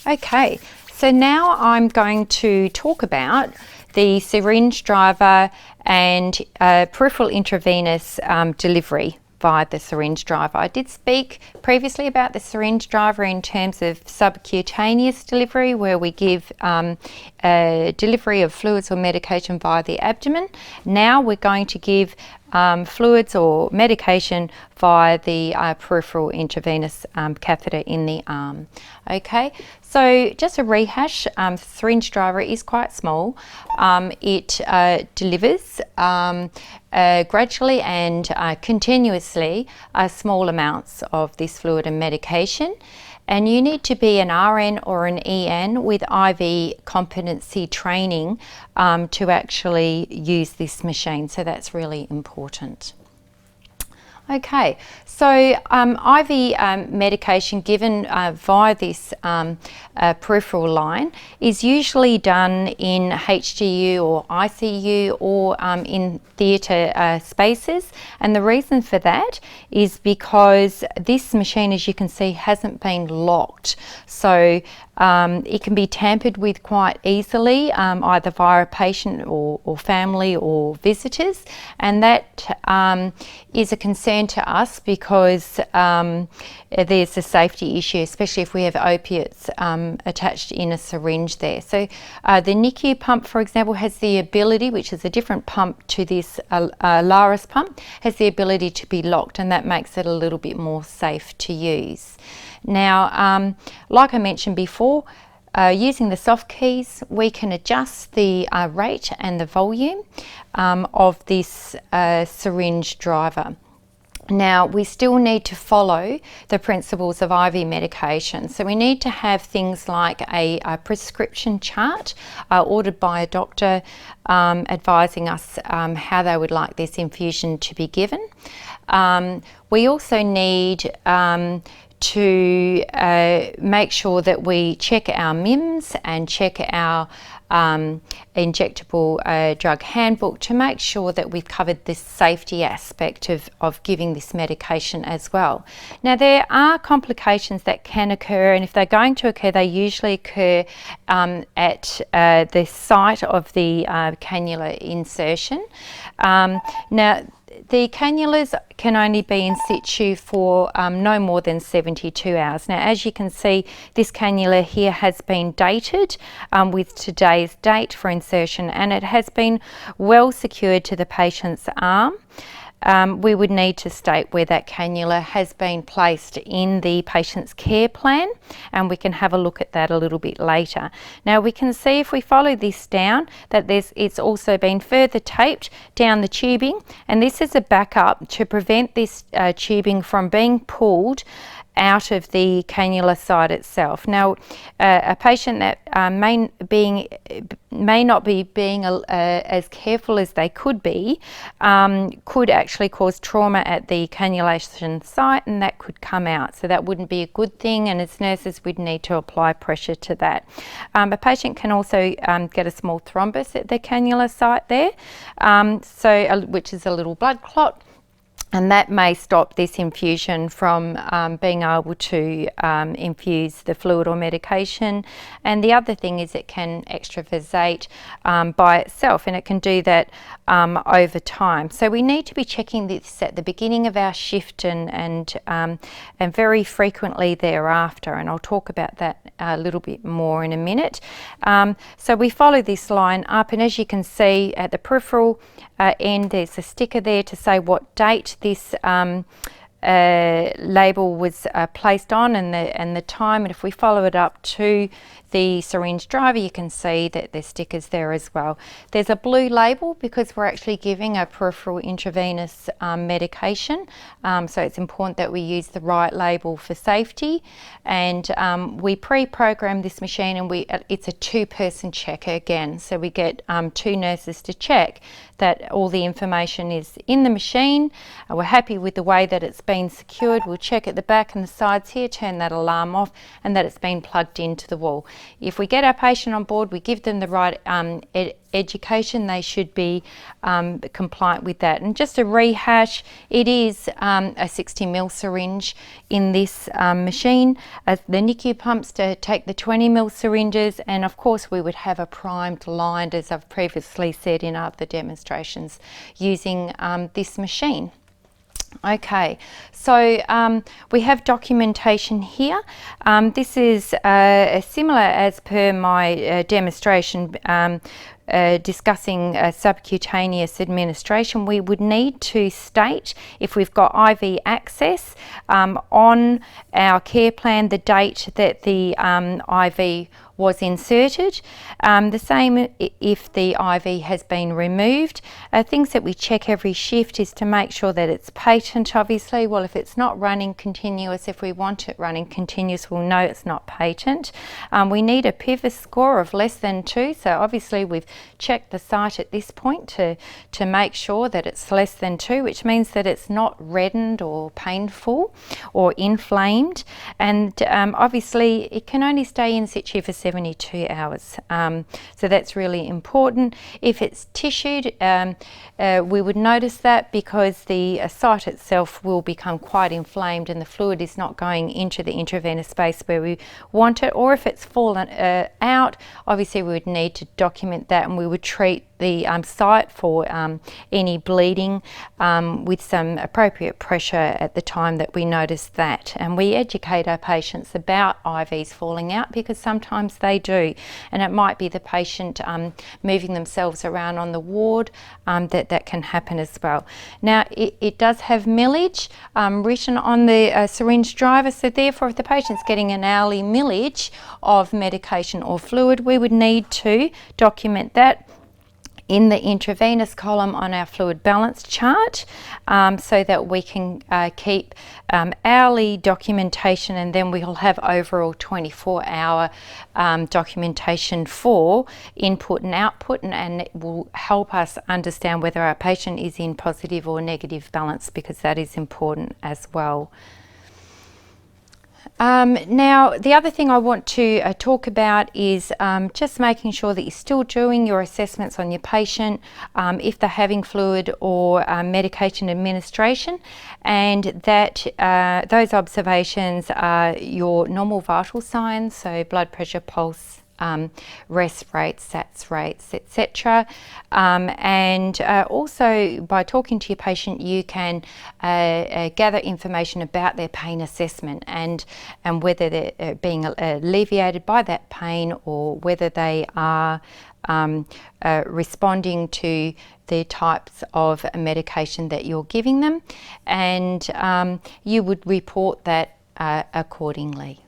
Okay, so now I'm going to talk about the syringe driver and peripheral intravenous delivery via the syringe driver. I did speak previously about the syringe driver in terms of subcutaneous delivery, where we give delivery of fluids or medication via the abdomen. Now we're going to give fluids or medication via the peripheral intravenous catheter in the arm. Okay, so just a rehash, syringe driver is quite small. It delivers gradually and continuously small amounts of this fluid and medication. And you need to be an RN or an EN with IV competency training to actually use this machine. So that's really important. Okay, so IV medication given via this peripheral line is usually done in HDU or ICU or in theatre spaces, and the reason for that is because this machine, as you can see, hasn't been locked. So it can be tampered with quite easily, either via a patient or family or visitors, and that is a concern to us because there's a safety issue, especially if we have opiates attached in a syringe there. So the NICU pump, for example, has the ability, which is a different pump to this Laris pump, has the ability to be locked, and that makes it a little bit more safe to use. Now, like I mentioned before, using the soft keys, we can adjust the rate and the volume of this syringe driver. Now, we still need to follow the principles of IV medication. So we need to have things like a prescription chart ordered by a doctor advising us how they would like this infusion to be given. We also need to make sure that we check our MIMS and check our injectable drug handbook to make sure that we've covered this safety aspect of giving this medication as well. Now, there are complications that can occur, and if they're going to occur, they usually occur at the site of the cannula insertion. Now, the cannulas can only be in situ for no more than 72 hours. Now, as you can see, this cannula here has been dated with today's date for insertion, and it has been well secured to the patient's arm. We would need to state where that cannula has been placed in the patient's care plan, and we can have a look at that a little bit later. Now, we can see if we follow this down that it's also been further taped down the tubing, and this is a backup to prevent this tubing from being pulled out of the cannula site itself. Now, a patient that may not be being as careful as they could be could actually cause trauma at the cannulation site, and that could come out. So that wouldn't be a good thing, and as nurses we'd need to apply pressure to that. A patient can also get a small thrombus at the cannula site there, which is a little blood clot. And that may stop this infusion from being able to infuse the fluid or medication. And the other thing is it can extravasate by itself, and it can do that over time. So we need to be checking this at the beginning of our shift and very frequently thereafter. And I'll talk about that a little bit more in a minute. So we follow this line up, and as you can see at the peripheral end, there's a sticker there to say what date this label was placed on and the time, and if we follow it up to the syringe driver, you can see that there's stickers there as well. There's a blue label because we're actually giving a peripheral intravenous medication, so it's important that we use the right label for safety. And we pre-program this machine, and it's a two-person checker again, so we get two nurses to check that all the information is in the machine. We're happy with the way that it's been secured. We'll check at the back and the sides here, turn that alarm off, and that it's been plugged into the wall. If we get our patient on board, we give them the right education, they should be compliant with that. And just a rehash, it is a 60 ml syringe in this machine. The NICU pumps to take the 20 ml syringes, and of course we would have a primed, lined, as I've previously said in other demonstrations, using this machine. Okay, so we have documentation here. This is similar as per my demonstration discussing subcutaneous administration. We would need to state, if we've got IV access, on our care plan the date that the IV was inserted. The same if the IV has been removed. Things that we check every shift is to make sure that it's patent, obviously. Well, if it's not running continuous, if we want it running continuous, we'll know it's not patent. We need a PIVA score of less than 2, so obviously we've checked the site at this point to make sure that it's less than 2, which means that it's not reddened or painful or inflamed, and obviously it can only stay in situ for 72 hours. So that's really important. If it's tissued, we would notice that because the site itself will become quite inflamed and the fluid is not going into the intravenous space where we want it. Or if it's fallen out, obviously we would need to document that, and we would treat the site for any bleeding with some appropriate pressure at the time that we notice that. And we educate our patients about IVs falling out, because sometimes they do, and it might be the patient moving themselves around on the ward, that can happen as well. Now it does have millage written on the syringe driver, so therefore if the patient's getting an hourly millage of medication or fluid, we would need to document that in the intravenous column on our fluid balance chart, so that we can keep hourly documentation, and then we'll have overall 24-hour documentation for input and output, and it will help us understand whether our patient is in positive or negative balance, because that is important as well. Now, the other thing I want to talk about is just making sure that you're still doing your assessments on your patient if they're having fluid or medication administration, and that those observations are your normal vital signs, so blood pressure, pulse, rest rates, SATs rates, etc. And also by talking to your patient, you can gather information about their pain assessment and whether they're being alleviated by that pain, or whether they are responding to the types of medication that you're giving them, and you would report that accordingly.